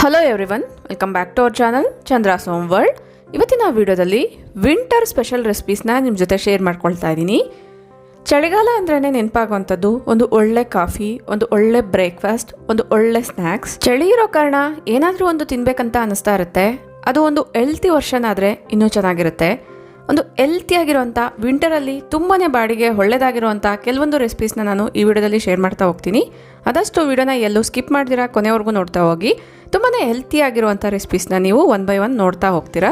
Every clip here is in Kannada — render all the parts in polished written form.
Hello everyone, welcome back to our channel Chandra's home world. ಇವತ್ತಿನ ವಿಡಿಯೋದಲ್ಲಿ ವಿಂಟರ್ ಸ್ಪೆಷಲ್ ರೆಸಿಪೀಸ್ನ ನಿಮ್ಮ ಜೊತೆ ಶೇರ್ ಮಾಡ್ಕೊಳ್ತಾ ಇದ್ದೀನಿ. ಚಳಿಗಾಲ ಅಂದ್ರೇ ನೆನಪಾಗುವಂಥದ್ದು ಒಂದು ಒಳ್ಳೆ ಕಾಫಿ, ಒಂದು ಒಳ್ಳೆ ಬ್ರೇಕ್ಫಾಸ್ಟ್, ಒಂದು ಒಳ್ಳೆ ಸ್ನ್ಯಾಕ್ಸ್. ಚಳಿ ಇರೋ ಕಾರಣ ಏನಾದರೂ ಒಂದು ತಿನ್ಬೇಕಂತ ಅನ್ನಿಸ್ತಾ ಇರುತ್ತೆ. ಅದು ಒಂದು ಹೆಲ್ತಿ ವರ್ಷನ್ ಆದರೆ ಇನ್ನೂ ಚೆನ್ನಾಗಿರುತ್ತೆ. ಒಂದು ಹೆಲ್ತಿಯಾಗಿರುವಂಥ ವಿಂಟರಲ್ಲಿ ತುಂಬಾ ಬಾಡಿಗೆ ಒಳ್ಳೆಯದಾಗಿರುವಂಥ ಕೆಲವೊಂದು ರೆಸಿಪೀಸ್ನ ನಾನು ಈ ವಿಡಿಯೋದಲ್ಲಿ ಶೇರ್ ಮಾಡ್ತಾ ಹೋಗ್ತೀನಿ. ಆದಷ್ಟು ವಿಡಿಯೋನ ಎಲ್ಲೂ ಸ್ಕಿಪ್ ಮಾಡ್ದಿರಾ ಕೊನೆವರೆಗೂ ನೋಡ್ತಾ ಹೋಗಿ. ತುಂಬಾ ಹೆಲ್ತಿಯಾಗಿರುವಂಥ ರೆಸಿಪೀಸ್ನ ನೀವು ಒನ್ ಬೈ ಒನ್ ನೋಡ್ತಾ ಹೋಗ್ತೀರಾ.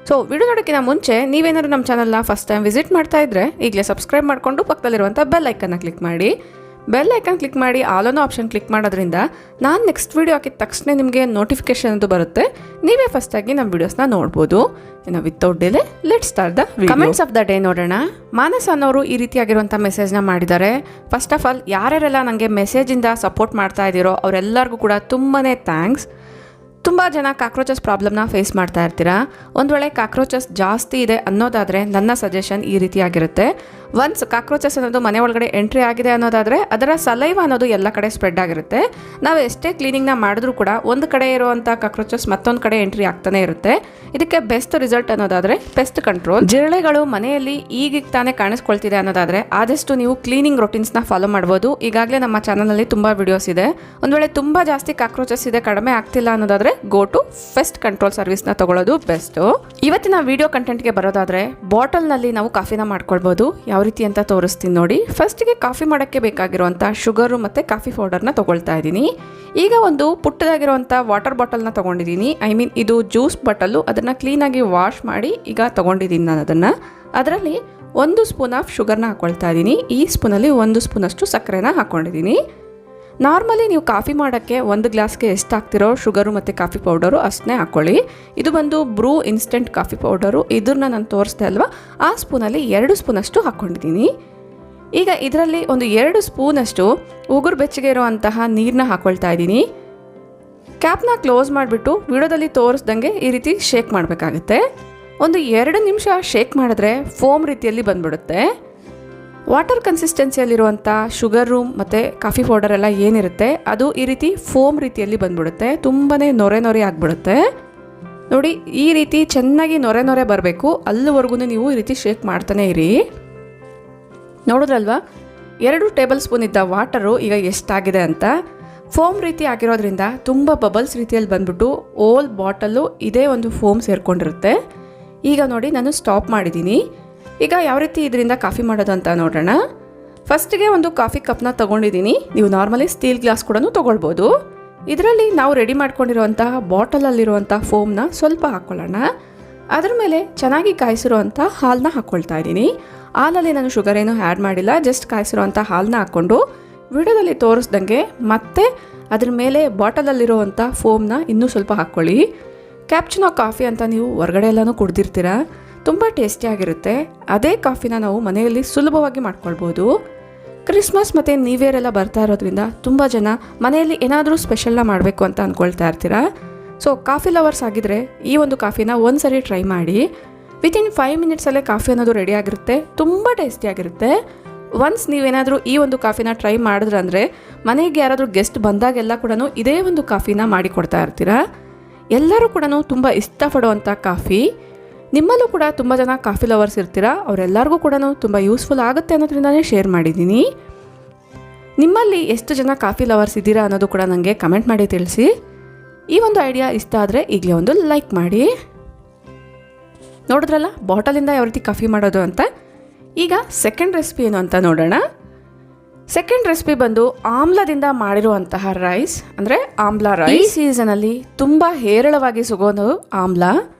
ಸೊ ವಿಡಿಯೋ ನೋಡೋಕ್ಕಿಂತ ಮುಂಚೆ ನೀವೇನಾದ್ರು ನಮ್ಮ ಚಾನಲ್ನ ಫಸ್ಟ್ ಟೈಮ್ ವಿಸಿಟ್ ಮಾಡ್ತಾ ಇದ್ದರೆ ಈಗಲೇ ಸಬ್ಸ್ಕ್ರೈಬ್ ಮಾಡಿಕೊಂಡು ಪಕ್ಕದಲ್ಲಿರುವಂಥ ಬೆಲ್ ಐಕನ್ನ ಕ್ಲಿಕ್ ಮಾಡಿ. ಬೆಲ್ ಐಕನ್ ಕ್ಲಿಕ್ ಮಾಡಿ ಆಲ್ ಅನ್ನೋ ಆಪ್ಷನ್ ಕ್ಲಿಕ್ ಮಾಡೋದ್ರಿಂದ ನಾನು ನೆಕ್ಸ್ಟ್ ವಿಡಿಯೋ ಹಾಕಿದ ತಕ್ಷಣ ನಿಮಗೆ ನೋಟಿಫಿಕೇಶನ್ ಅದು ಬರುತ್ತೆ. ನೀವೇ ಫಸ್ಟಾಗಿ ನಮ್ಮ ವಿಡಿಯೋಸ್ನ ನೋಡ್ಬೋದು. ಇನ್ನು without delay let start the comments of the day ನೋಡೋಣ. ಮಾನಸ್ ಅನ್ನೋರು ಈ ರೀತಿಯಾಗಿರುವಂಥ ಮೆಸೇಜ್ನ ಮಾಡಿದ್ದಾರೆ. ಫಸ್ಟ್ ಆಫ್ ಆಲ್ ಯಾರ್ಯಾರೆಲ್ಲ ನನಗೆ ಮೆಸೇಜಿಂದ ಸಪೋರ್ಟ್ ಮಾಡ್ತಾ ಇದ್ದೀರೋ ಅವರೆಲ್ಲರಿಗೂ ಕೂಡ ತುಂಬಾ ಥ್ಯಾಂಕ್ಸ್. ತುಂಬ ಜನ ಕಾಕ್ರೋಚಸ್ ಪ್ರಾಬ್ಲಮ್ನ ಫೇಸ್ ಮಾಡ್ತಾ ಇರ್ತೀರಾ. ಒಂದು ವೇಳೆ ಕಾಕ್ರೋಚಸ್ ಜಾಸ್ತಿ ಇದೆ ಅನ್ನೋದಾದರೆ ನನ್ನ ಸಜೆಷನ್ ಈ ರೀತಿಯಾಗಿರುತ್ತೆ. ಒನ್ಸ್ ಕಾಕ್ರೋಚಸ್ ಅನ್ನೋದು ಮನೆ ಒಳಗಡೆ ಎಂಟ್ರಿ ಆಗಿದೆ ಅನ್ನೋದಾದರೆ ಅದರ ಸಲೈವ ಅನ್ನೋದು ಎಲ್ಲ ಕಡೆ ಸ್ಪ್ರೆಡ್ ಆಗಿರುತ್ತೆ. ನಾವು ಎಷ್ಟೇ ಕ್ಲೀನಿಂಗ್ನ ಮಾಡಿದ್ರೂ ಕೂಡ ಒಂದು ಕಡೆ ಇರುವಂಥ ಕಾಕ್ರೋಚಸ್ ಮತ್ತೊಂದು ಕಡೆ ಎಂಟ್ರಿ ಆಗ್ತಾನೆ ಇರುತ್ತೆ. ಇದಕ್ಕೆ ಬೆಸ್ಟ್ ರಿಸಲ್ಟ್ ಅನ್ನೋದಾದರೆ ಪೆಸ್ಟ್ ಕಂಟ್ರೋಲ್. ಜಿರಳೆಗಳು ಮನೆಯಲ್ಲಿ ಈಗ ತಾನೇ ಕಾಣಿಸ್ಕೊಳ್ತಿದೆ ಅನ್ನೋದಾದರೆ ಆದಷ್ಟು ನೀವು ಕ್ಲೀನಿಂಗ್ ರೊಟೀನ್ಸ್ನ ಫಾಲೋ ಮಾಡ್ಬೋದು. ಈಗಾಗಲೇ ನಮ್ಮ ಚಾನಲಲ್ಲಿ ತುಂಬ ವಿಡಿಯೋಸ್ ಇದೆ. ಒಂದು ವೇಳೆ ತುಂಬ ಜಾಸ್ತಿ ಕಾಕ್ರೋಚಸ್ ಇದೆ, ಕಡಿಮೆ ಆಗ್ತಿಲ್ಲ ಅನ್ನೋದಾದರೆ ಗೋ ಟು ಪೆಸ್ಟ್ ಕಂಟ್ರೋಲ್ ಸರ್ವಿಸ್ನ ತಗೊಳ್ಳೋದು ಬೆಸ್ಟ್. ಇವತ್ತಿನ ವಿಡಿಯೋ ಕಂಟೆಂಟ್ಗೆ ಬರೋದಾದರೆ ಬಾಟಲ್ನಲ್ಲಿ ನಾವು ಕಾಫಿನ ಮಾಡ್ಕೊಳ್ಬೋದು. ಯಾವ ರೀತಿ ಅಂತ ತೋರಿಸ್ತೀನಿ ನೋಡಿ. ಫಸ್ಟಿಗೆ ಕಾಫಿ ಮಾಡೋಕ್ಕೆ ಬೇಕಾಗಿರುವಂಥ ಶುಗರು ಮತ್ತು ಕಾಫಿ ಪೌಡರ್ನ ತೊಗೊಳ್ತಾ ಇದ್ದೀನಿ. ಈಗ ಒಂದು ಪುಟ್ಟದಾಗಿರುವಂಥ ವಾಟರ್ ಬಾಟಲ್ನ ತೊಗೊಂಡಿದ್ದೀನಿ. ಇದು ಜ್ಯೂಸ್ ಬಾಟಲು. ಅದನ್ನು ಕ್ಲೀನಾಗಿ ವಾಶ್ ಮಾಡಿ ಈಗ ತೊಗೊಂಡಿದ್ದೀನಿ ನಾನು ಅದನ್ನು. ಅದರಲ್ಲಿ 1 ಸ್ಪೂನ್ ಆಫ್ ಶುಗರ್ನ ಹಾಕ್ಕೊಳ್ತಾ ಇದ್ದೀನಿ. ಈ ಸ್ಪೂನಲ್ಲಿ 1 ಸ್ಪೂನಷ್ಟು ಸಕ್ಕರೆನ ಹಾಕ್ಕೊಂಡಿದ್ದೀನಿ. ನಾರ್ಮಲಿ ನೀವು ಕಾಫಿ ಮಾಡೋಕ್ಕೆ 1 ಗ್ಲಾಸ್ಗೆ ಎಷ್ಟು ಹಾಕ್ತಿರೋ ಶುಗರು ಮತ್ತು ಕಾಫಿ ಪೌಡರು ಅಷ್ಟನ್ನೇ ಹಾಕ್ಕೊಳ್ಳಿ. ಇದು ಬಂದು ಬ್ರೂ ಇನ್ಸ್ಟೆಂಟ್ ಕಾಫಿ ಪೌಡರು. ಇದನ್ನ ನಾನು ತೋರಿಸ್ದೆ ಅಲ್ವಾ, ಆ ಸ್ಪೂನಲ್ಲಿ 2 ಸ್ಪೂನಷ್ಟು ಹಾಕ್ಕೊಂಡಿದ್ದೀನಿ. ಈಗ ಇದರಲ್ಲಿ ಒಂದು 2 ಸ್ಪೂನಷ್ಟು ಉಗುರು ಬೆಚ್ಚಗೆ ಇರುವಂತಹ ನೀರನ್ನ ಹಾಕ್ಕೊಳ್ತಾ ಇದ್ದೀನಿ. ಕ್ಯಾಪ್ನ ಕ್ಲೋಸ್ ಮಾಡಿಬಿಟ್ಟು ವಿಡಿಯೋದಲ್ಲಿ ತೋರಿಸ್ದಂಗೆ ಈ ರೀತಿ ಶೇಕ್ ಮಾಡಬೇಕಾಗುತ್ತೆ. ಒಂದು 2 ನಿಮಿಷ ಶೇಕ್ ಮಾಡಿದ್ರೆ ಫೋಮ್ ರೀತಿಯಲ್ಲಿ ಬಂದ್ಬಿಡುತ್ತೆ. ವಾಟರ್ ಕನ್ಸಿಸ್ಟೆನ್ಸಿಯಲ್ಲಿರುವಂಥ ಶುಗರು ಮತ್ತು ಕಾಫಿ ಪೌಡರ್ ಎಲ್ಲ ಏನಿರುತ್ತೆ ಅದು ಈ ರೀತಿ ಫೋಮ್ ರೀತಿಯಲ್ಲಿ ಬಂದ್ಬಿಡುತ್ತೆ. ತುಂಬಾ ನೊರೆ ಆಗಿಬಿಡುತ್ತೆ ನೋಡಿ. ಈ ರೀತಿ ಚೆನ್ನಾಗಿ ನೊರೆ ಬರಬೇಕು. ಅಲ್ಲಿವರೆಗೂ ನೀವು ಈ ರೀತಿ ಶೇಕ್ ಮಾಡ್ತಾನೆ ಇರಿ. ನೋಡಿದ್ರಲ್ವಾ 2 ಟೇಬಲ್ ಸ್ಪೂನ್ ಇದ್ದ ವಾಟರು ಈಗ ಎಷ್ಟಾಗಿದೆ ಅಂತ. ಫೋಮ್ ರೀತಿ ಆಗಿರೋದ್ರಿಂದ ತುಂಬ ಬಬಲ್ಸ್ ರೀತಿಯಲ್ಲಿ ಬಂದ್ಬಿಟ್ಟು ಓಲ್ ಬಾಟಲ್ಲು ಇದೇ ಒಂದು ಫೋಮ್ ಸೇರ್ಕೊಂಡಿರುತ್ತೆ. ಈಗ ನೋಡಿ ನಾನು ಸ್ಟಾಪ್ ಮಾಡಿದ್ದೀನಿ. ಈಗ ಯಾವ ರೀತಿ ಇದರಿಂದ ಕಾಫಿ ಮಾಡೋದು ಅಂತ ನೋಡೋಣ. ಫಸ್ಟಿಗೆ ಒಂದು ಕಾಫಿ ಕಪ್ನ ತೊಗೊಂಡಿದ್ದೀನಿ. ನೀವು ನಾರ್ಮಲಿ ಸ್ಟೀಲ್ ಗ್ಲಾಸ್ ಕೂಡ ತೊಗೊಳ್ಬೋದು. ಇದರಲ್ಲಿ ನಾವು ರೆಡಿ ಮಾಡ್ಕೊಂಡಿರುವಂತಹ ಬಾಟಲಲ್ಲಿರುವಂಥ ಫೋಮ್ನ ಸ್ವಲ್ಪ ಹಾಕ್ಕೊಳ್ಳೋಣ. ಅದ್ರ ಮೇಲೆ ಚೆನ್ನಾಗಿ ಕಾಯಿಸಿರುವಂಥ ಹಾಲನ್ನ ಹಾಕ್ಕೊಳ್ತಾ ಇದ್ದೀನಿ. ಹಾಲಲ್ಲಿ ನಾನು ಶುಗರ್ ಏನೂ ಆ್ಯಡ್ ಮಾಡಿಲ್ಲ, ಜಸ್ಟ್ ಕಾಯಿಸಿರುವಂಥ ಹಾಲನ್ನ ಹಾಕ್ಕೊಂಡು ವಿಡಿಯೋದಲ್ಲಿ ತೋರಿಸ್ದಂಗೆ ಮತ್ತೆ ಅದ್ರ ಮೇಲೆ ಬಾಟಲಲ್ಲಿರುವಂಥ ಫೋಮ್ನ ಇನ್ನೂ ಸ್ವಲ್ಪ ಹಾಕ್ಕೊಳ್ಳಿ. ಕ್ಯಾಪ್ಚಿನೋ ಕಾಫಿ ಅಂತ ನೀವು ಹೊರಗಡೆ ಎಲ್ಲನೂ ಕುಡ್ದಿರ್ತೀರ, ತುಂಬ ಟೇಸ್ಟಿಯಾಗಿರುತ್ತೆ. ಅದೇ ಕಾಫಿನ ನಾವು ಮನೆಯಲ್ಲಿ ಸುಲಭವಾಗಿ ಮಾಡ್ಕೊಳ್ಬೋದು. ಕ್ರಿಸ್ಮಸ್ ಮತ್ತು ನ್ಯೂ ಇಯರ್ ಎಲ್ಲ ಬರ್ತಾ ಇರೋದ್ರಿಂದ ತುಂಬ ಜನ ಮನೆಯಲ್ಲಿ ಏನಾದರೂ ಸ್ಪೆಷಲ್ನ ಮಾಡಬೇಕು ಅಂತ ಅಂದ್ಕೊಳ್ತಾ ಇರ್ತೀರಾ. ಸೊ ಕಾಫಿ ಲವರ್ಸ್ ಆಗಿದ್ದರೆ ಈ ಒಂದು ಕಾಫಿನ ಒಂದ್ಸರಿ ಟ್ರೈ ಮಾಡಿ. ವಿತಿನ್ 5 ಮಿನಿಟ್ಸಲ್ಲೇ ಕಾಫಿ ಅನ್ನೋದು ರೆಡಿ ಆಗಿರುತ್ತೆ. ತುಂಬ ಟೇಸ್ಟಿಯಾಗಿರುತ್ತೆ. ಒನ್ಸ್ ನೀವೇನಾದರೂ ಈ ಒಂದು ಕಾಫಿನ ಟ್ರೈ ಮಾಡಿದ್ರಂದರೆ ಮನೆಗೆ ಯಾರಾದರೂ ಗೆಸ್ಟ್ ಬಂದಾಗೆಲ್ಲ ಕೂಡ ಇದೇ ಒಂದು ಕಾಫಿನ ಮಾಡಿಕೊಡ್ತಾ ಇರ್ತೀರಾ. ಎಲ್ಲರೂ ಕೂಡ ತುಂಬ ಇಷ್ಟಪಡುವಂಥ ಕಾಫಿ. ನಿಮ್ಮಲ್ಲೂ ಕೂಡ ತುಂಬ ಜನ ಕಾಫಿ ಲವರ್ಸ್ ಇರ್ತೀರಾ. ಅವರೆಲ್ಲರಿಗೂ ಕೂಡ ತುಂಬ ಯೂಸ್ಫುಲ್ ಆಗುತ್ತೆ ಅನ್ನೋದ್ರಿಂದನೇ ಶೇರ್ ಮಾಡಿದ್ದೀನಿ. ನಿಮ್ಮಲ್ಲಿ ಎಷ್ಟು ಜನ ಕಾಫಿ ಲವರ್ಸ್ ಇದ್ದೀರಾ ಅನ್ನೋದು ಕೂಡ ನನಗೆ ಕಮೆಂಟ್ ಮಾಡಿ ತಿಳಿಸಿ. ಈ ಒಂದು ಐಡಿಯಾ ಇಷ್ಟ ಆದರೆ ಈಗಲೇ ಒಂದು ಲೈಕ್ ಮಾಡಿ. ನೋಡಿದ್ರಲ್ಲ ಬಾಟಲಿಂದ ಯಾವ ರೀತಿ ಕಾಫಿ ಮಾಡೋದು ಅಂತ. ಈಗ ಸೆಕೆಂಡ್ ರೆಸಿಪಿ ಏನು ಅಂತ ನೋಡೋಣ. ಸೆಕೆಂಡ್ ರೆಸಿಪಿ ಬಂದು ಆಮ್ಲದಿಂದ ಮಾಡಿರುವಂತಹ ರೈಸ್, ಅಂದರೆ ಆಮ್ಲ ರೈಸ್. ಈ ಸೀಸನಲ್ಲಿ ತುಂಬ ಹೇರಳವಾಗಿ ಸಿಗೋದು ಆಮ್ಲ.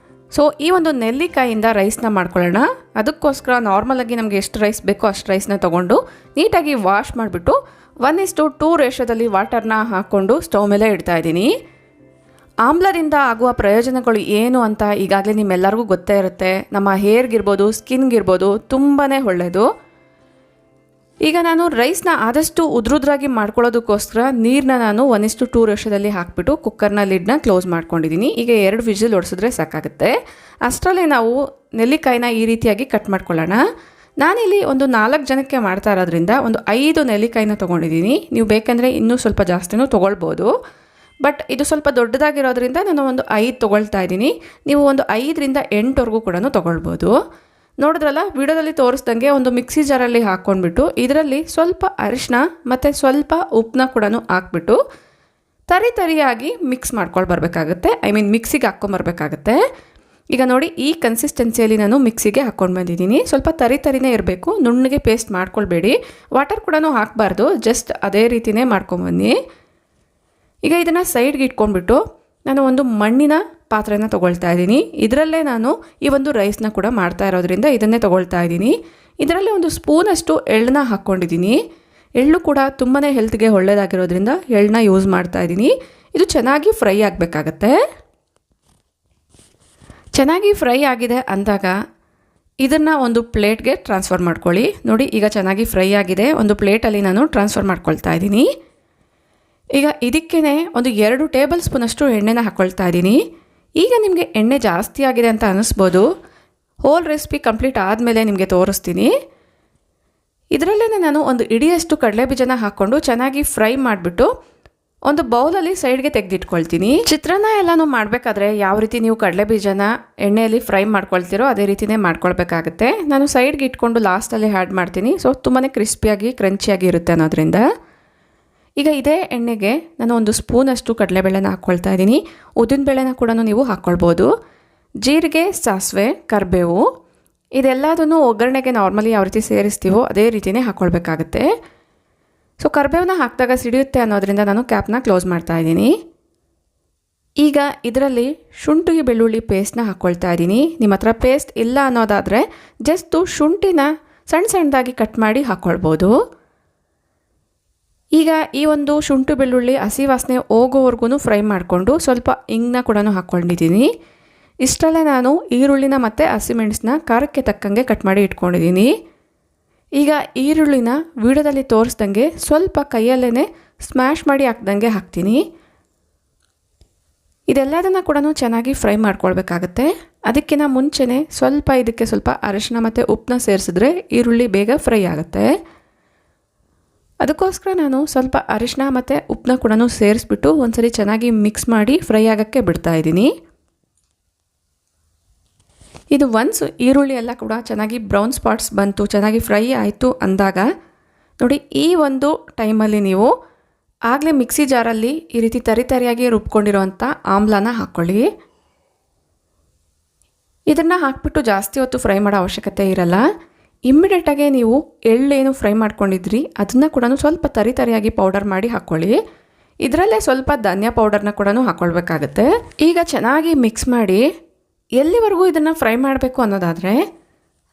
ಸೊ ಈ ಒಂದು ನೆಲ್ಲಿಕಾಯಿಂದ ರೈಸ್ನ ಮಾಡ್ಕೊಳ್ಳೋಣ. ಅದಕ್ಕೋಸ್ಕರ ನಾರ್ಮಲಾಗಿ ನಮಗೆ ಎಷ್ಟು ರೈಸ್ ಬೇಕೋ ಅಷ್ಟು ರೈಸ್ನ ತೊಗೊಂಡು ನೀಟಾಗಿ ವಾಶ್ ಮಾಡಿಬಿಟ್ಟು 1:2 ರೇಷದಲ್ಲಿ ವಾಟರ್ನ ಹಾಕ್ಕೊಂಡು ಸ್ಟವ್ ಮೇಲೆ ಇಡ್ತಾ ಇದ್ದೀನಿ. ಆಮ್ಲದಿಂದ ಆಗುವ ಪ್ರಯೋಜನಗಳು ಏನು ಅಂತ ಈಗಾಗಲೇ ನಿಮ್ಮೆಲ್ಲರಿಗೂ ಗೊತ್ತೇ ಇರುತ್ತೆ. ನಮ್ಮ ಹೇರ್ಗಿರ್ಬೋದು, ಸ್ಕಿನ್ಗಿರ್ಬೋದು ತುಂಬಾ ಒಳ್ಳೆಯದು. ಈಗ ನಾನು ರೈಸ್ನ ಆದಷ್ಟು ಉದ್ರುದ್ರಾಗಿ ಮಾಡ್ಕೊಳ್ಳೋದಕ್ಕೋಸ್ಕರ ನೀರನ್ನ ನಾನು 1:2 ರೇಷದಲ್ಲಿ ಹಾಕಿಬಿಟ್ಟು ಕುಕ್ಕರ್ನ ಲಿಡ್ನ ಕ್ಲೋಸ್ ಮಾಡ್ಕೊಂಡಿದ್ದೀನಿ. ಈಗ 2 ವಿಸಿಲ್ ಹೊಡಿಸಿದ್ರೆ ಸಾಕಾಗುತ್ತೆ. ಅಷ್ಟರಲ್ಲೇ ನಾವು ನೆಲ್ಲಿಕಾಯಿನ ಈ ರೀತಿಯಾಗಿ ಕಟ್ ಮಾಡ್ಕೊಳ್ಳೋಣ. ನಾನಿಲ್ಲಿ ಒಂದು 4 ಜನಕ್ಕೆ ಮಾಡ್ತಾ ಇರೋದ್ರಿಂದ ಒಂದು 5 ನೆಲ್ಲಿಕಾಯಿನ ತೊಗೊಂಡಿದ್ದೀನಿ. ನೀವು ಬೇಕಂದರೆ ಇನ್ನೂ ಸ್ವಲ್ಪ ಜಾಸ್ತಿನೂ ತೊಗೊಳ್ಬೋದು. ಬಟ್ ಇದು ಸ್ವಲ್ಪ ದೊಡ್ಡದಾಗಿರೋದ್ರಿಂದ ನಾನು ಒಂದು 5 ತೊಗೊಳ್ತಾ ಇದ್ದೀನಿ. ನೀವು ಒಂದು 5ರಿಂದ 8ವರೆಗೂ ಕೂಡ ತೊಗೊಳ್ಬೋದು. ನೋಡಿದ್ರಲ್ಲ, ವಿಡಿಯೋದಲ್ಲಿ ತೋರಿಸ್ದಂಗೆ ಒಂದು ಮಿಕ್ಸಿ ಜಾರಲ್ಲಿ ಹಾಕ್ಕೊಂಡ್ಬಿಟ್ಟು ಇದರಲ್ಲಿ ಸ್ವಲ್ಪ ಅರಿಶಿನ ಮತ್ತು ಸ್ವಲ್ಪ ಉಪ್ಪನ್ನ ಕೂಡ ಹಾಕ್ಬಿಟ್ಟು ತರಿಯಾಗಿ ಮಿಕ್ಸ್ ಮಾಡ್ಕೊಂಡು ಬರಬೇಕಾಗುತ್ತೆ. ಮಿಕ್ಸಿಗೆ ಹಾಕ್ಕೊಂಬರ್ಬೇಕಾಗತ್ತೆ. ಈಗ ನೋಡಿ, ಈ ಕನ್ಸಿಸ್ಟೆನ್ಸಿಯಲ್ಲಿ ನಾನು ಮಿಕ್ಸಿಗೆ ಹಾಕ್ಕೊಂಡು ಬಂದಿದ್ದೀನಿ. ಸ್ವಲ್ಪ ತರಿನೇ ಇರಬೇಕು, ನುಣ್ಣಗೆ ಪೇಸ್ಟ್ ಮಾಡ್ಕೊಳ್ಬೇಡಿ. ವಾಟರ್ ಕೂಡ ಹಾಕಬಾರ್ದು, ಜಸ್ಟ್ ಅದೇ ರೀತಿಯೇ ಮಾಡ್ಕೊಂಬನ್ನಿ. ಈಗ ಇದನ್ನು ಸೈಡ್ಗೆ ಇಟ್ಕೊಂಡ್ಬಿಟ್ಟು ನಾನು ಒಂದು ಮಣ್ಣಿನ ಪಾತ್ರೆನ ತೊಗೊಳ್ತಾ ಇದ್ದೀನಿ. ಇದರಲ್ಲೇ ನಾನು ಈ ಒಂದು ರೈಸ್ನ ಕೂಡ ಮಾಡ್ತಾ ಇರೋದ್ರಿಂದ ಇದನ್ನೇ ತೊಗೊಳ್ತಾ ಇದ್ದೀನಿ. ಇದರಲ್ಲಿ ಒಂದು ಸ್ಪೂನಷ್ಟು ಎಳ್ಳನ್ನ ಹಾಕ್ಕೊಂಡಿದ್ದೀನಿ. ಎಳ್ಳು ಕೂಡ ತುಂಬಾ ಹೆಲ್ತ್ಗೆ ಒಳ್ಳೆಯದಾಗಿರೋದ್ರಿಂದ ಎಳ್ಳನ್ನ ಯೂಸ್ ಮಾಡ್ತಾ ಇದ್ದೀನಿ. ಇದು ಚೆನ್ನಾಗಿ ಫ್ರೈ ಆಗಬೇಕಾಗತ್ತೆ. ಚೆನ್ನಾಗಿ ಫ್ರೈ ಆಗಿದೆ ಅಂದಾಗ ಇದನ್ನು ಒಂದು ಪ್ಲೇಟ್ಗೆ ಟ್ರಾನ್ಸ್ಫರ್ ಮಾಡ್ಕೊಳ್ಳಿ. ನೋಡಿ, ಈಗ ಚೆನ್ನಾಗಿ ಫ್ರೈ ಆಗಿದೆ. ಒಂದು ಪ್ಲೇಟಲ್ಲಿ ನಾನು ಟ್ರಾನ್ಸ್ಫರ್ ಮಾಡ್ಕೊಳ್ತಾ ಇದ್ದೀನಿ. ಈಗ ಇದಕ್ಕೇ ಒಂದು 2 ಟೇಬಲ್ ಸ್ಪೂನಷ್ಟು ಎಣ್ಣೆನ ಹಾಕ್ಕೊಳ್ತಾ ಇದ್ದೀನಿ. ಈಗ ನಿಮಗೆ ಎಣ್ಣೆ ಜಾಸ್ತಿ ಆಗಿದೆ ಅಂತ ಅನ್ನಿಸ್ಬೋದು. ಹೋಲ್ ರೆಸಿಪಿ ಕಂಪ್ಲೀಟ್ ಆದಮೇಲೆ ನಿಮಗೆ ತೋರಿಸ್ತೀನಿ. ಇದರಲ್ಲೇ ನಾನು ಒಂದು ಇಡಿಯಷ್ಟು ಕಡಲೆಬೀಜನ ಹಾಕ್ಕೊಂಡು ಚೆನ್ನಾಗಿ ಫ್ರೈ ಮಾಡಿಬಿಟ್ಟು ಒಂದು ಬೌಲಲ್ಲಿ ಸೈಡ್ಗೆ ತೆಗೆದಿಟ್ಕೊಳ್ತೀನಿ. ಚಿತ್ರಾನ್ನ ಎಲ್ಲನೂ ಮಾಡಬೇಕಾದ್ರೆ ಯಾವ ರೀತಿ ನೀವು ಕಡಲೆಬೀಜನ ಎಣ್ಣೆಯಲ್ಲಿ ಫ್ರೈ ಮಾಡ್ಕೊಳ್ತೀರೋ ಅದೇ ರೀತಿಯೇ ಮಾಡ್ಕೊಳ್ಬೇಕಾಗುತ್ತೆ. ನಾನು ಸೈಡ್ಗೆ ಇಟ್ಕೊಂಡು ಲಾಸ್ಟಲ್ಲಿ ಆ್ಯಡ್ ಮಾಡ್ತೀನಿ. ಸೊ ತುಂಬಾ ಕ್ರಿಸ್ಪಿಯಾಗಿ ಕ್ರಂಚಿಯಾಗಿ ಇರುತ್ತೆ ಅನ್ನೋದ್ರಿಂದ. ಈಗ ಇದೇ ಎಣ್ಣೆಗೆ ನಾನು ಒಂದು ಸ್ಪೂನಷ್ಟು ಕಡಲೆಬೇಳೆನ ಹಾಕ್ಕೊಳ್ತಾ ಇದ್ದೀನಿ. ಉದ್ದಿನಬೇಳೆನ ಕೂಡ ನೀವು ಹಾಕ್ಕೊಳ್ಬೋದು. ಜೀರಿಗೆ, ಸಾಸಿವೆ, ಕರಿಬೇವು ಇದೆಲ್ಲದನ್ನು ಒಗ್ಗರಣೆಗೆ ನಾರ್ಮಲಿ ಯಾವ ರೀತಿ ಸೇರಿಸ್ತೀವೋ ಅದೇ ರೀತಿಯೇ ಹಾಕ್ಕೊಳ್ಬೇಕಾಗತ್ತೆ. ಸೊ ಕರಿಬೇವನ್ನ ಹಾಕಿದಾಗ ಸಿಡಿಯುತ್ತೆ ಅನ್ನೋದ್ರಿಂದ ನಾನು ಕ್ಯಾಪ್ನ ಕ್ಲೋಸ್ ಮಾಡ್ತಾ ಇದ್ದೀನಿ. ಈಗ ಇದರಲ್ಲಿ ಶುಂಠಿ ಬೆಳ್ಳುಳ್ಳಿ ಪೇಸ್ಟ್ನ ಹಾಕ್ಕೊಳ್ತಾ ಇದ್ದೀನಿ. ನಿಮ್ಮ ಹತ್ರ ಪೇಸ್ಟ್ ಇಲ್ಲ ಅನ್ನೋದಾದರೆ ಜಸ್ಟು ಶುಂಠಿನ ಸಣ್ಣದಾಗಿ ಕಟ್ ಮಾಡಿ ಹಾಕ್ಕೊಳ್ಬೋದು. ಈಗ ಈ ಒಂದು ಶುಂಠಿ ಬೆಳ್ಳುಳ್ಳಿ ಹಸಿ ವಾಸನೆ ಹೋಗೋವರೆಗೂ ಫ್ರೈ ಮಾಡಿಕೊಂಡು ಸ್ವಲ್ಪ ಇಂಗನ್ನ ಕೂಡ ಹಾಕ್ಕೊಂಡಿದ್ದೀನಿ. ಇಷ್ಟರಲ್ಲೇ ನಾನು ಈರುಳ್ಳಿನ ಮತ್ತು ಹಸಿಮೆಣಸನ್ನ ಖಾರಕ್ಕೆ ತಕ್ಕಂಗೆ ಕಟ್ ಮಾಡಿ ಇಟ್ಕೊಂಡಿದ್ದೀನಿ. ಈಗ ಈರುಳ್ಳಿನ ವಿಡಿಯೋದಲ್ಲಿ ತೋರಿಸ್ದಂಗೆ ಸ್ವಲ್ಪ ಕೈಯಲ್ಲೇ ಸ್ಮ್ಯಾಶ್ ಮಾಡಿ ಹಾಕ್ದಂಗೆ ಹಾಕ್ತೀನಿ. ಇದೆಲ್ಲದನ್ನು ಕೂಡ ಚೆನ್ನಾಗಿ ಫ್ರೈ ಮಾಡ್ಕೊಳ್ಬೇಕಾಗತ್ತೆ. ಅದಕ್ಕಿಂತ ಮುಂಚೆನೇ ಇದಕ್ಕೆ ಸ್ವಲ್ಪ ಅರಿಶಿನ ಮತ್ತು ಉಪ್ಪನ್ನ ಸೇರಿಸಿದ್ರೆ ಈರುಳ್ಳಿ ಬೇಗ ಫ್ರೈ ಆಗುತ್ತೆ. ಅದಕ್ಕೋಸ್ಕರ ನಾನು ಸ್ವಲ್ಪ ಅರಿಶಿನ ಮತ್ತು ಉಪ್ಪನ್ನ ಕೂಡ ಸೇರಿಸ್ಬಿಟ್ಟು ಒಂದ್ಸರಿ ಚೆನ್ನಾಗಿ ಮಿಕ್ಸ್ ಮಾಡಿ ಫ್ರೈ ಆಗೋಕ್ಕೆ ಬಿಡ್ತಾ ಇದ್ದೀನಿ. ಇದು ಒನ್ಸ್ ಈರುಳ್ಳಿ ಎಲ್ಲ ಕೂಡ ಚೆನ್ನಾಗಿ ಬ್ರೌನ್ ಸ್ಪಾಟ್ಸ್ ಬಂತು, ಚೆನ್ನಾಗಿ ಫ್ರೈ ಆಯಿತು ಅಂದಾಗ ನೋಡಿ, ಈ ಒಂದು ಟೈಮಲ್ಲಿ ನೀವು ಆಗಲೇ ಮಿಕ್ಸಿ ಜಾರಲ್ಲಿ ಈ ರೀತಿ ತರಿಯಾಗಿ ರುಬ್ಕೊಂಡಿರೋವಂಥ ಆಮ್ಲನ ಹಾಕ್ಕೊಳ್ಳಿ. ಇದನ್ನು ಹಾಕ್ಬಿಟ್ಟು ಜಾಸ್ತಿ ಹೊತ್ತು ಫ್ರೈ ಮಾಡೋ ಅವಶ್ಯಕತೆ ಇರಲ್ಲ. ಇಮ್ಮಿಡಿಯೇಟಾಗಿ ನೀವು ಎಳ್ಳೇನು ಫ್ರೈ ಮಾಡ್ಕೊಂಡಿದ್ರಿ ಅದನ್ನು ಕೂಡ ಸ್ವಲ್ಪ ತರಿಯಾಗಿ ಪೌಡರ್ ಮಾಡಿ ಹಾಕ್ಕೊಳ್ಳಿ. ಇದರಲ್ಲೇ ಸ್ವಲ್ಪ ಧನಿಯಾ ಪೌಡರ್ನ ಕೂಡ ಹಾಕ್ಕೊಳ್ಬೇಕಾಗತ್ತೆ. ಈಗ ಚೆನ್ನಾಗಿ ಮಿಕ್ಸ್ ಮಾಡಿ ಎಲ್ಲಿವರೆಗೂ ಇದನ್ನು ಫ್ರೈ ಮಾಡಬೇಕು ಅನ್ನೋದಾದರೆ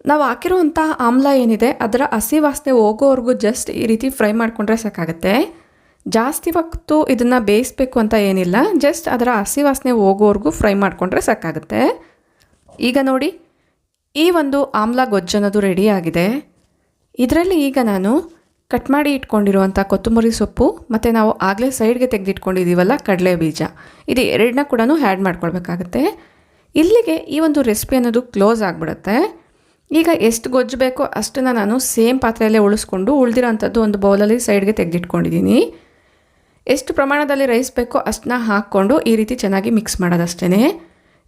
ನಾವು ಹಾಕಿರುವಂಥ ಆಮ್ಲ ಏನಿದೆ ಅದರ ಹಸಿ ವಾಸನೆ ಹೋಗೋವರೆಗೂ ಜಸ್ಟ್ ಈ ರೀತಿ ಫ್ರೈ ಮಾಡಿಕೊಂಡ್ರೆ ಸಾಕಾಗುತ್ತೆ. ಜಾಸ್ತಿ ಹೊತ್ತು ಇದನ್ನು ಬೇಯಿಸಬೇಕು ಅಂತ ಏನಿಲ್ಲ, ಜಸ್ಟ್ ಅದರ ಹಸಿ ವಾಸನೆ ಹೋಗೋವರೆಗೂ ಫ್ರೈ ಮಾಡಿಕೊಂಡ್ರೆ ಸಾಕಾಗುತ್ತೆ. ಈಗ ನೋಡಿ, ಈ ಒಂದು ಆಮ್ಲ ಗೊಜ್ಜನ್ನೋದು ರೆಡಿಯಾಗಿದೆ. ಇದರಲ್ಲಿ ಈಗ ನಾನು ಕಟ್ ಮಾಡಿ ಇಟ್ಕೊಂಡಿರುವಂಥ ಕೊತ್ತಂಬರಿ ಸೊಪ್ಪು ಮತ್ತು ನಾವು ಆಗಲೇ ಸೈಡ್ಗೆ ತೆಗೆದಿಟ್ಕೊಂಡಿದ್ದೀವಲ್ಲ ಕಡಲೆ ಬೀಜ, ಇದು ಎರಡನ್ನ ಕೂಡ ಆ್ಯಡ್ ಮಾಡ್ಕೊಳ್ಬೇಕಾಗತ್ತೆ. ಇಲ್ಲಿಗೆ ಈ ಒಂದು ರೆಸಿಪಿ ಅನ್ನೋದು ಕ್ಲೋಸ್ ಆಗಿಬಿಡುತ್ತೆ. ಈಗ ಎಷ್ಟು ಗೊಜ್ಜು ಬೇಕೋ ಅಷ್ಟನ್ನು ನಾನು ಸೇಮ್ ಪಾತ್ರೆಯಲ್ಲೇ ಉಳಿಸ್ಕೊಂಡು ಉಳಿದಿರೋಂಥದ್ದು ಒಂದು ಬೌಲಲ್ಲಿ ಸೈಡ್ಗೆ ತೆಗೆದಿಟ್ಕೊಂಡಿದ್ದೀನಿ. ಎಷ್ಟು ಪ್ರಮಾಣದಲ್ಲಿ ರೈಸ್ ಬೇಕೋ ಅಷ್ಟನ್ನ ಹಾಕ್ಕೊಂಡು ಈ ರೀತಿ ಚೆನ್ನಾಗಿ ಮಿಕ್ಸ್ ಮಾಡೋದಷ್ಟೇ.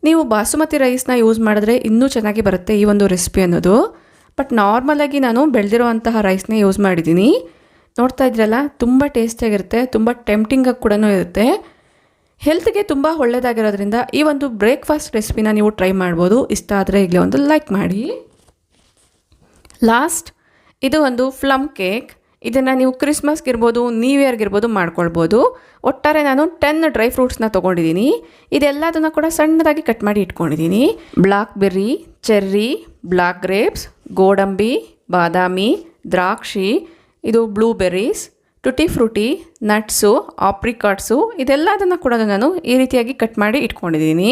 ನೀವು ಬಾಸುಮತಿ ರೈಸ್ನ ಯೂಸ್ ಮಾಡಿದ್ರೆ ಇನ್ನೂ ಚೆನ್ನಾಗಿ ಬರುತ್ತೆ ಈ ಒಂದು ರೆಸಿಪಿ ಅನ್ನೋದು. ಬಟ್ ನಾರ್ಮಲಾಗಿ ನಾನು ಬೆಳೆದಿರುವಂತಹ ರೈಸ್ನೇ ಯೂಸ್ ಮಾಡಿದ್ದೀನಿ. ನೋಡ್ತಾ ಇದ್ರಲ್ಲ, ತುಂಬ ಟೇಸ್ಟಿಯಾಗಿರುತ್ತೆ, ತುಂಬ ಟೆಂಪ್ಟಿಂಗಾಗಿ ಕೂಡ ಇರುತ್ತೆ. ಹೆಲ್ತ್ಗೆ ತುಂಬ ಒಳ್ಳೆಯದಾಗಿರೋದ್ರಿಂದ ಈ ಒಂದು ಬ್ರೇಕ್ಫಾಸ್ಟ್ ರೆಸಿಪಿನ ನೀವು ಟ್ರೈ ಮಾಡ್ಬೋದು. ಇಷ್ಟ ಆದರೆ ಈಗಲೇ ಒಂದು ಲೈಕ್ ಮಾಡಿ. ಲಾಸ್ಟ್, ಇದು ಒಂದು ಪ್ಲಮ್ ಕೇಕ್. ಇದನ್ನು ನೀವು ಕ್ರಿಸ್ಮಸ್ಗೆ ಇರ್ಬೋದು, ನ್ಯೂ ಇಯರ್ಗೆ ಇರ್ಬೋದು ಮಾಡ್ಕೊಳ್ಬೋದು. ಒಟ್ಟಾರೆ ನಾನು 10 ಡ್ರೈ ಫ್ರೂಟ್ಸ್ನ ತೊಗೊಂಡಿದ್ದೀನಿ. ಇದೆಲ್ಲದನ್ನು ಕೂಡ ಸಣ್ಣದಾಗಿ ಕಟ್ ಮಾಡಿ ಇಟ್ಕೊಂಡಿದ್ದೀನಿ. Blackberry, cherry, black grapes, ಗೋಡಂಬಿ, ಬಾದಾಮಿ, ದ್ರಾಕ್ಷಿ, ಇದು blueberries, tutti frutti, nuts, apricots, ಇದೆಲ್ಲದನ್ನು ಕೂಡ ನಾನು ಈ ರೀತಿಯಾಗಿ ಕಟ್ ಮಾಡಿ ಇಟ್ಕೊಂಡಿದ್ದೀನಿ.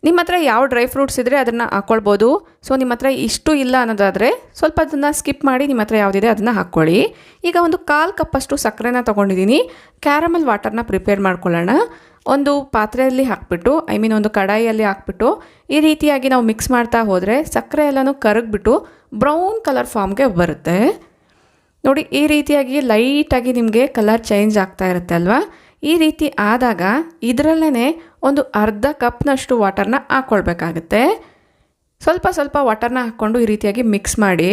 ನಿಮ್ಮ ಹತ್ರ ಯಾವ ಡ್ರೈ ಫ್ರೂಟ್ಸ್ ಇದ್ದರೆ ಅದನ್ನು ಹಾಕ್ಕೊಳ್ಬೋದು. ಸೊ ನಿಮ್ಮ ಹತ್ರ ಇಷ್ಟು ಇಲ್ಲ ಅನ್ನೋದಾದರೆ ಸ್ವಲ್ಪ ಅದನ್ನು ಸ್ಕಿಪ್ ಮಾಡಿ ನಿಮ್ಮ ಹತ್ರ ಯಾವುದಿದೆ ಅದನ್ನು ಹಾಕ್ಕೊಳ್ಳಿ. ಈಗ ಒಂದು 1/4 ಕಪ್ಪಷ್ಟು ಸಕ್ಕರೆನ ತೊಗೊಂಡಿದ್ದೀನಿ. ಕ್ಯಾರಮಲ್ ವಾಟರ್ನ ಪ್ರಿಪೇರ್ ಮಾಡ್ಕೊಳ್ಳೋಣ. ಒಂದು ಪಾತ್ರೆಯಲ್ಲಿ ಹಾಕ್ಬಿಟ್ಟು, ಒಂದು ಕಡಾಯಿಯಲ್ಲಿ ಹಾಕ್ಬಿಟ್ಟು ಈ ರೀತಿಯಾಗಿ ನಾವು ಮಿಕ್ಸ್ ಮಾಡ್ತಾ ಹೋದರೆ ಸಕ್ಕರೆ ಎಲ್ಲನೂ ಕರಗಿಬಿಟ್ಟು ಬ್ರೌನ್ ಕಲರ್ ಫಾರ್ಮ್ಗೆ ಬರುತ್ತೆ. ನೋಡಿ, ಈ ರೀತಿಯಾಗಿ ಲೈಟಾಗಿ ನಿಮಗೆ ಕಲರ್ ಚೇಂಜ್ ಆಗ್ತಾ ಇರುತ್ತೆ ಅಲ್ವಾ. ಈ ರೀತಿ ಆದಾಗ ಇದರಲ್ಲೇ ಒಂದು ಅರ್ಧ ಕಪ್ನಷ್ಟು ವಾಟರ್ನ ಹಾಕ್ಕೊಳ್ಬೇಕಾಗುತ್ತೆ. ಸ್ವಲ್ಪ ಸ್ವಲ್ಪ ವಾಟರ್ನ ಹಾಕ್ಕೊಂಡು ಈ ರೀತಿಯಾಗಿ ಮಿಕ್ಸ್ ಮಾಡಿ.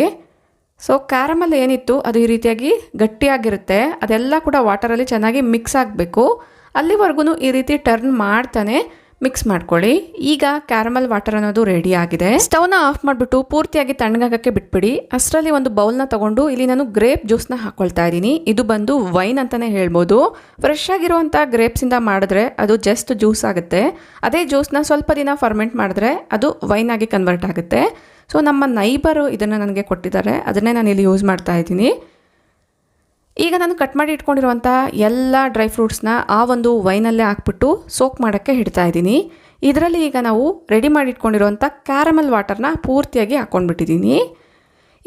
ಸೊ ಕ್ಯಾರಮಲ್ ಏನಿತ್ತು ಅದು ಈ ರೀತಿಯಾಗಿ ಗಟ್ಟಿಯಾಗಿರುತ್ತೆ, ಅದೆಲ್ಲ ಕೂಡ ವಾಟರಲ್ಲಿ ಚೆನ್ನಾಗಿ ಮಿಕ್ಸ್ ಆಗಬೇಕು. ಅಲ್ಲಿವರೆಗೂ ಈ ರೀತಿ ಟರ್ನ್ ಮಾಡ್ತಾನೆ ಮಿಕ್ಸ್ ಮಾಡ್ಕೊಳ್ಳಿ. ಈಗ ಕ್ಯಾರಮಲ್ ವಾಟರ್ ಅನ್ನೋದು ರೆಡಿ ಆಗಿದೆ. ಸ್ಟವ್ನ ಆಫ್ ಮಾಡಿಬಿಟ್ಟು ಪೂರ್ತಿಯಾಗಿ ತಣ್ಣಗಾಗಕ್ಕೆ ಬಿಟ್ಬಿಡಿ. ಅಷ್ಟರಲ್ಲಿ ಒಂದು ಬೌಲ್ನ ತಗೊಂಡು ಇಲ್ಲಿ ನಾನು ಗ್ರೇಪ್ ಜ್ಯೂಸ್ನ ಹಾಕ್ಕೊಳ್ತಾ ಇದ್ದೀನಿ. ಇದು ಬಂದು ವೈನ್ ಅಂತಲೇ ಹೇಳ್ಬೋದು. ಫ್ರೆಶ್ ಆಗಿರುವಂಥ ಗ್ರೇಪ್ಸಿಂದ ಮಾಡಿದ್ರೆ ಅದು ಜಸ್ಟ್ ಜ್ಯೂಸ್ ಆಗುತ್ತೆ. ಅದೇ ಜ್ಯೂಸ್ನ ಸ್ವಲ್ಪ ದಿನ ಫರ್ಮೆಂಟ್ ಮಾಡಿದ್ರೆ ಅದು ವೈನ್ ಆಗಿ ಕನ್ವರ್ಟ್ ಆಗುತ್ತೆ. ಸೊ ನಮ್ಮ ನೈಬರು ಇದನ್ನು ನನಗೆ ಕೊಟ್ಟಿದ್ದಾರೆ, ಅದನ್ನೇ ನಾನು ಇಲ್ಲಿ ಯೂಸ್ ಮಾಡ್ತಾ ಇದ್ದೀನಿ. ಈಗ ನಾನು ಕಟ್ ಮಾಡಿ ಇಟ್ಕೊಂಡಿರುವಂಥ ಎಲ್ಲ ಡ್ರೈ ಫ್ರೂಟ್ಸ್ನ ಆ ಒಂದು ವೈನಲ್ಲೇ ಹಾಕ್ಬಿಟ್ಟು ಸೋಕ್ ಮಾಡೋಕ್ಕೆ ಇಡ್ತಾ ಇದ್ದೀನಿ. ಇದರಲ್ಲಿ ಈಗ ನಾವು ರೆಡಿ ಮಾಡಿ ಇಟ್ಕೊಂಡಿರುವಂಥ ಕ್ಯಾರಮಲ್ ವಾಟರ್ನ ಪೂರ್ತಿಯಾಗಿ ಹಾಕ್ಕೊಂಡ್ಬಿಟ್ಟಿದ್ದೀನಿ.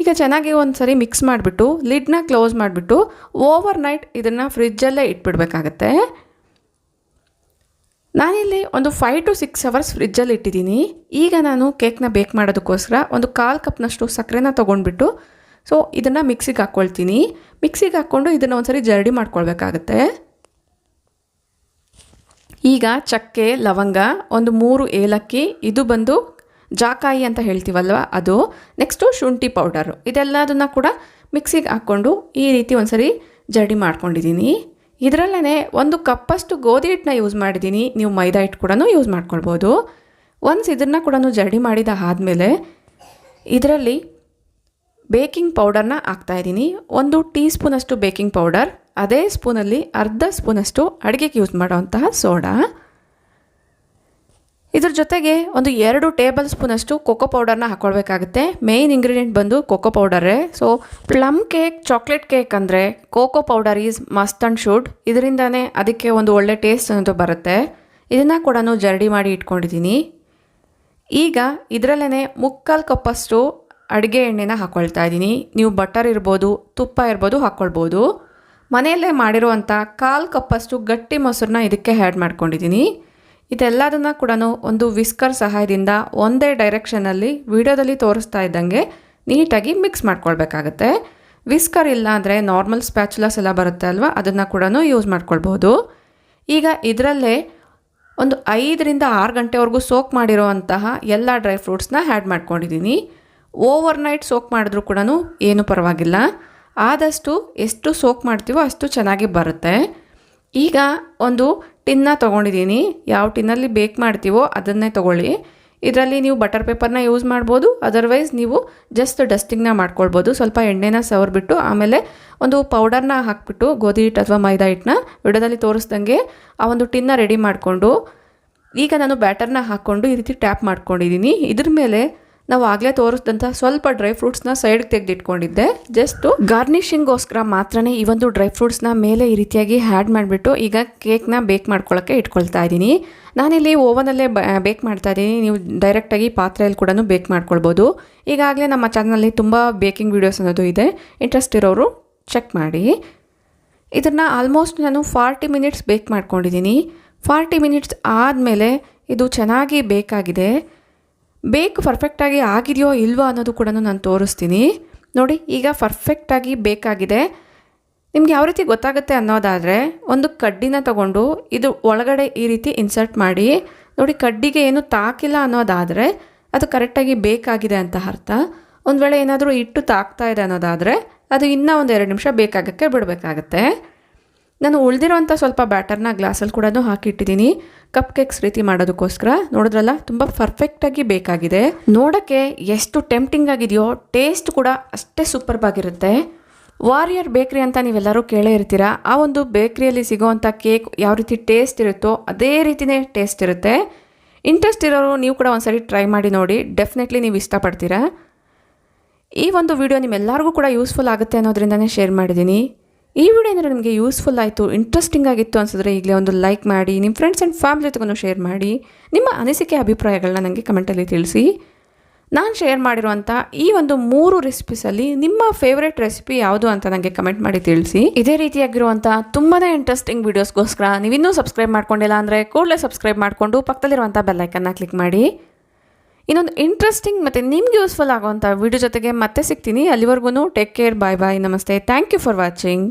ಈಗ ಚೆನ್ನಾಗಿ ಒಂದು ಸರಿ ಮಿಕ್ಸ್ ಮಾಡಿಬಿಟ್ಟು ಲಿಡ್ನ ಕ್ಲೋಸ್ ಮಾಡಿಬಿಟ್ಟು ಓವರ್ ನೈಟ್ ಇದನ್ನು ಫ್ರಿಜ್ಜಲ್ಲೇ ಇಟ್ಬಿಡ್ಬೇಕಾಗತ್ತೆ. ನಾನಿಲ್ಲಿ ಒಂದು 5 to 6 hours ಫ್ರಿಜ್ಜಲ್ಲಿ ಇಟ್ಟಿದ್ದೀನಿ. ಈಗ ನಾನು ಕೇಕ್ನ ಬೇಕ್ ಮಾಡೋದಕ್ಕೋಸ್ಕರ ಒಂದು 1/4 ಕಪ್ನಷ್ಟು ಸಕ್ಕರೆನ ತೊಗೊಂಡ್ಬಿಟ್ಟು ಸೊ ಇದನ್ನು ಮಿಕ್ಸಿಗೆ ಹಾಕ್ಕೊಳ್ತೀನಿ. ಮಿಕ್ಸಿಗೆ ಹಾಕ್ಕೊಂಡು ಇದನ್ನು ಒಂದ್ಸರಿ ಜರಡಿ ಮಾಡ್ಕೊಳ್ಬೇಕಾಗತ್ತೆ. ಈಗ ಚಕ್ಕೆ, ಲವಂಗ, ಒಂದು 3 ಏಲಕ್ಕಿ, ಇದು ಬಂದು ಜಾಕಾಯಿ ಅಂತ ಹೇಳ್ತೀವಲ್ವ ಅದು, ನೆಕ್ಸ್ಟು ಶುಂಠಿ ಪೌಡರು, ಇದೆಲ್ಲದನ್ನು ಕೂಡ ಮಿಕ್ಸಿಗೆ ಹಾಕ್ಕೊಂಡು ಈ ರೀತಿ ಒಂದ್ಸರಿ ಜರಡಿ ಮಾಡ್ಕೊಂಡಿದ್ದೀನಿ. ಇದರಲ್ಲೇ 1 ಕಪ್ಪಷ್ಟು ಗೋಧಿ ಹಿಟ್ಟನ್ನ ಯೂಸ್ ಮಾಡಿದ್ದೀನಿ. ನೀವು ಮೈದಾ ಹಿಟ್ಟು ಕೂಡ ಯೂಸ್ ಮಾಡ್ಕೊಳ್ಬೋದು. ಒನ್ಸ್ ಇದನ್ನು ಕೂಡ ಜರಡಿ ಮಾಡಿದ ಆದಮೇಲೆ ಇದರಲ್ಲಿ ಬೇಕಿಂಗ್ ಪೌಡರ್ನ ಹಾಕ್ತಾಯಿದ್ದೀನಿ. 1 ಟೀ ಸ್ಪೂನಷ್ಟು ಬೇಕಿಂಗ್ ಪೌಡರ್, ಅದೇ ಸ್ಪೂನಲ್ಲಿ ಅರ್ಧ ಸ್ಪೂನಷ್ಟು ಅಡುಗೆಗೆ ಯೂಸ್ ಮಾಡೋವಂತಹ ಸೋಡಾ, ಇದ್ರ ಜೊತೆಗೆ ಒಂದು 2 ಟೇಬಲ್ ಸ್ಪೂನಷ್ಟು ಕೊಕೋ ಪೌಡರ್ನ ಹಾಕ್ಕೊಳ್ಬೇಕಾಗುತ್ತೆ. ಮೇಯ್ನ್ ಇಂಗ್ರೀಡಿಯೆಂಟ್ ಬಂದು ಕೊಕೋ ಪೌಡರೇ. So plum cake, chocolate cake ಅಂದರೆ cocoa powder is must and should. ಇದರಿಂದನೇ ಅದಕ್ಕೆ ಒಂದು ಒಳ್ಳೆ ಟೇಸ್ಟ್ ಅನ್ನೋದು ಬರುತ್ತೆ. ಇದನ್ನು ಕೂಡ ಜರಡಿ ಮಾಡಿ ಇಟ್ಕೊಂಡಿದ್ದೀನಿ. ಈಗ ಇದರಲ್ಲೇ 3/4 ಕಪ್ಪಷ್ಟು ಅಡುಗೆ ಎಣ್ಣೆನ ಹಾಕ್ಕೊಳ್ತಾ ಇದ್ದೀನಿ. ನೀವು ಬಟರ್ ಇರ್ಬೋದು, ತುಪ್ಪ ಇರ್ಬೋದು ಹಾಕ್ಕೊಳ್ಬೋದು. ಮನೆಯಲ್ಲೇ ಮಾಡಿರುವಂಥ 1/4 ಕಪ್ಪಷ್ಟು ಗಟ್ಟಿ ಮೊಸರನ್ನ ಇದಕ್ಕೆ ಆ್ಯಡ್ ಮಾಡ್ಕೊಂಡಿದ್ದೀನಿ. ಇದೆಲ್ಲದನ್ನು ಕೂಡ ಒಂದು ವಿಸ್ಕರ್ ಸಹಾಯದಿಂದ ಒಂದೇ ಡೈರೆಕ್ಷನಲ್ಲಿ ವಿಡಿಯೋದಲ್ಲಿ ತೋರಿಸ್ತಾ ಇದ್ದಂಗೆ ನೀಟಾಗಿ ಮಿಕ್ಸ್ ಮಾಡ್ಕೊಳ್ಬೇಕಾಗತ್ತೆ. ವಿಸ್ಕರ್ ಇಲ್ಲ ಅಂದರೆ ನಾರ್ಮಲ್ ಸ್ಪ್ಯಾಚುಲಾಸ್ ಎಲ್ಲ ಬರುತ್ತೆ ಅಲ್ವಾ, ಅದನ್ನು ಕೂಡ ಯೂಸ್ ಮಾಡ್ಕೊಳ್ಬೋದು. ಈಗ ಇದರಲ್ಲೇ ಒಂದು 5 ರಿಂದ 6 ಗಂಟೆವರೆಗೂ ಸೋಕ್ ಮಾಡಿರುವಂತಹ ಎಲ್ಲ ಡ್ರೈ ಫ್ರೂಟ್ಸ್ನ ಆ್ಯಡ್ ಮಾಡ್ಕೊಂಡಿದ್ದೀನಿ. ಓವರ್ ನೈಟ್ ಸೋಕ್ ಮಾಡಿದ್ರೂ ಕೂಡ ಏನೂ ಪರವಾಗಿಲ್ಲ. ಆದಷ್ಟು ಎಷ್ಟು ಸೋಕ್ ಮಾಡ್ತೀವೋ ಅಷ್ಟು ಚೆನ್ನಾಗಿ ಬರುತ್ತೆ. ಈಗ ಒಂದು ಟಿನ್ನ ತೊಗೊಂಡಿದ್ದೀನಿ. ಯಾವ ಟಿನ್ನಲ್ಲಿ ಬೇಕ್ ಮಾಡ್ತೀವೋ ಅದನ್ನೇ ತೊಗೊಳ್ಳಿ. ಇದರಲ್ಲಿ ನೀವು ಬಟರ್ ಪೇಪರ್ನ ಯೂಸ್ ಮಾಡ್ಬೋದು, ಅದರ್ವೈಸ್ ನೀವು ಜಸ್ಟ್ ಡಸ್ಟಿಂಗ್ನ ಮಾಡ್ಕೊಳ್ಬೋದು. ಸ್ವಲ್ಪ ಎಣ್ಣೆನ ಸವರ್ಬಿಟ್ಟು ಆಮೇಲೆ ಒಂದು ಪೌಡರ್ನ ಹಾಕ್ಬಿಟ್ಟು ಗೋಧಿ ಹಿಟ್ಟು ಅಥವಾ ಮೈದಾ ಹಿಟ್ಟನ್ನ ವಿಡಿಯೋದಲ್ಲಿ ತೋರಿಸ್ದಂಗೆ ಆ ಒಂದು ಟಿನ್ನ ರೆಡಿ ಮಾಡಿಕೊಂಡು ಈಗ ನಾನು ಬ್ಯಾಟರ್ನ ಹಾಕ್ಕೊಂಡು ಈ ರೀತಿ ಟ್ಯಾಪ್ ಮಾಡ್ಕೊಂಡಿದ್ದೀನಿ. ಇದ್ರ ಮೇಲೆ ನಾವು ಆಗಲೇ ತೋರಿಸಿದಂಥ ಸ್ವಲ್ಪ ಡ್ರೈ ಫ್ರೂಟ್ಸ್ನ ಸೈಡ್ಗೆ ತೆಗೆದಿಟ್ಕೊಂಡಿದ್ದೆ. ಜಸ್ಟು ಗಾರ್ನಿಷಿಂಗೋಸ್ಕರ ಮಾತ್ರನೇ ಈ ಒಂದು ಡ್ರೈ ಫ್ರೂಟ್ಸ್ನ ಮೇಲೆ ಈ ರೀತಿಯಾಗಿ ಆ್ಯಡ್ ಮಾಡಿಬಿಟ್ಟು ಈಗ ಕೇಕ್ನ ಬೇಕ್ ಮಾಡ್ಕೊಳ್ಳೋಕ್ಕೆ ಇಟ್ಕೊಳ್ತಾ ಇದ್ದೀನಿ. ನಾನಿಲ್ಲಿ ಓವನಲ್ಲೇ ಬೇಕ್ ಮಾಡ್ತಾ ಇದ್ದೀನಿ. ನೀವು ಡೈರೆಕ್ಟಾಗಿ ಪಾತ್ರೆಯಲ್ಲಿ ಕೂಡ ಬೇಕ್ ಮಾಡ್ಕೊಳ್ಬೋದು. ಈಗಾಗಲೇ ನಮ್ಮ ಚಾನಲಲ್ಲಿ ತುಂಬ ಬೇಕಿಂಗ್ ವೀಡಿಯೋಸ್ ಅನ್ನೋದು ಇದೆ, ಇಂಟ್ರೆಸ್ಟ್ ಇರೋರು ಚೆಕ್ ಮಾಡಿ. ಇದನ್ನು ಆಲ್ಮೋಸ್ಟ್ ನಾನು 40 ಮಿನಿಟ್ಸ್ ಬೇಕ್ ಮಾಡ್ಕೊಂಡಿದ್ದೀನಿ. 40 ಮಿನಿಟ್ಸ್ ಆದಮೇಲೆ ಇದು ಚೆನ್ನಾಗಿ ಬೇಕಾಗಿದೆ. ಬೇಕ್ ಪರ್ಫೆಕ್ಟಾಗಿ ಆಗಿದೆಯೋ ಇಲ್ವೋ ಅನ್ನೋದು ಕೂಡ ನಾನು ತೋರಿಸ್ತೀನಿ. ನೋಡಿ, ಈಗ ಪರ್ಫೆಕ್ಟಾಗಿ ಬೇಕಾಗಿದೆ. ನಿಮ್ಗೆ ಯಾವ ರೀತಿ ಗೊತ್ತಾಗುತ್ತೆ ಅನ್ನೋದಾದರೆ ಒಂದು ಕಡ್ಡಿನ ತಗೊಂಡು ಇದು ಒಳಗಡೆ ಈ ರೀತಿ ಇನ್ಸರ್ಟ್ ಮಾಡಿ ನೋಡಿ. ಕಡ್ಡಿಗೆ ಏನು ತಾಕಿಲ್ಲ ಅನ್ನೋದಾದರೆ ಅದು ಕರೆಕ್ಟಾಗಿ ಬೇಕಾಗಿದೆ ಅಂತ ಅರ್ಥ. ಒಂದು ವೇಳೆ ಏನಾದರೂ ಇಟ್ಟು ತಾಕ್ತಾ ಇದೆ ಅನ್ನೋದಾದರೆ ಅದು ಇನ್ನೂ ಒಂದು 2 ನಿಮಿಷ ಬೇಕಾಗಕ್ಕೆ ಬಿಡಬೇಕಾಗತ್ತೆ. ನಾನು ಉಳಿದಿರೋಂಥ ಸ್ವಲ್ಪ ಬ್ಯಾಟರ್ನ ಗ್ಲಾಸಲ್ಲಿ ಕೂಡ ಹಾಕಿಟ್ಟಿದ್ದೀನಿ ಕಪ್ ಕೇಕ್ಸ್ ರೀತಿ ಮಾಡೋದಕ್ಕೋಸ್ಕರ. ನೋಡಿದ್ರಲ್ಲ, ತುಂಬ ಪರ್ಫೆಕ್ಟಾಗಿ ಬೇಕಾಗಿದೆ. ನೋಡೋಕ್ಕೆ ಎಷ್ಟು ಟೆಂಪ್ಟಿಂಗ್ ಆಗಿದೆಯೋ ಟೇಸ್ಟ್ ಕೂಡ ಅಷ್ಟೇ ಸೂಪರ್ಬ್ ಆಗಿರುತ್ತೆ. ವಾರಿಯರ್ ಬೇಕ್ರಿ ಅಂತ ನೀವೆಲ್ಲರೂ ಕೇಳೇ ಇರ್ತೀರ. ಆ ಒಂದು ಬೇಕ್ರಿಯಲ್ಲಿ ಸಿಗೋವಂಥ ಕೇಕ್ ಯಾವ ರೀತಿ ಟೇಸ್ಟ್ ಇರುತ್ತೋ ಅದೇ ರೀತಿಯೇ ಟೇಸ್ಟ್ ಇರುತ್ತೆ. ಇಂಟ್ರೆಸ್ಟ್ ಇರೋರು ನೀವು ಕೂಡ ಒಂದ್ಸರಿ ಟ್ರೈ ಮಾಡಿ ನೋಡಿ, ಡೆಫಿನೆಟ್ಲಿ ನೀವು ಇಷ್ಟಪಡ್ತೀರಾ. ಈ ಒಂದು ವಿಡಿಯೋ ನಿಮ್ಮೆಲ್ಲರಿಗೂ ಕೂಡ ಯೂಸ್ಫುಲ್ ಆಗುತ್ತೆ ಅನ್ನೋದ್ರಿಂದನೇ ಶೇರ್ ಮಾಡಿದ್ದೀನಿ. ಈ ವಿಡಿಯೋ ಅಂದರೆ ನಿಮಗೆ ಯೂಸ್ಫುಲ್ ಆಯಿತು, ಇಂಟ್ರೆಸ್ಟಿಂಗ್ ಆಗಿತ್ತು ಅನಿಸಿದ್ರೆ ಈಗಲೇ ಒಂದು ಲೈಕ್ ಮಾಡಿ, ನಿಮ್ಮ ಫ್ರೆಂಡ್ಸ್ ಆ್ಯಂಡ್ ಫ್ಯಾಮಿಲಿ ಜೊತೆಗೂ ಶೇರ್ ಮಾಡಿ. ನಿಮ್ಮ ಅನಿಸಿಕೆ ಅಭಿಪ್ರಾಯಗಳನ್ನ ನನಗೆ ಕಮೆಂಟಲ್ಲಿ ತಿಳಿಸಿ. ನಾನು ಶೇರ್ ಮಾಡಿರುವಂಥ ಈ ಒಂದು 3 ರೆಸಿಪೀಸಲ್ಲಿ ನಿಮ್ಮ ಫೇವ್ರೆಟ್ ರೆಸಿಪಿ ಯಾವುದು ಅಂತ ನನಗೆ ಕಮೆಂಟ್ ಮಾಡಿ ತಿಳಿಸಿ. ಇದೇ ರೀತಿಯಾಗಿರುವಂಥ ತುಂಬಾ ಇಂಟ್ರೆಸ್ಟಿಂಗ್ ವೀಡಿಯೋಸ್ಗೋಸ್ಕರ ನೀವಿನ್ನೂ ಸಬ್ಸ್ಕ್ರೈಬ್ ಮಾಡ್ಕೊಂಡಿಲ್ಲ ಅಂದರೆ ಕೂಡಲೇ ಸಬ್ಸ್ಕ್ರೈಬ್ ಮಾಡಿಕೊಂಡು ಪಕ್ಕದಲ್ಲಿರುವಂಥ ಬೆಲ್ಲೈಕನ್ನ ಕ್ಲಿಕ್ ಮಾಡಿ. ಇನ್ನೊಂದು ಇಂಟ್ರೆಸ್ಟಿಂಗ್ ಮತ್ತು ನಿಮ್ಗೆ ಯೂಸ್ಫುಲ್ ಆಗುವಂಥ ವಿಡಿಯೋ ಜೊತೆಗೆ ಮತ್ತೆ ಸಿಗ್ತೀನಿ. ಅಲ್ಲಿವರೆಗೂ ಟೇಕ್ ಕೇರ್, ಬಾಯ್ ಬಾಯ್, ನಮಸ್ತೆ, ಥ್ಯಾಂಕ್ ಯು ಫಾರ್ ವಾಚಿಂಗ್.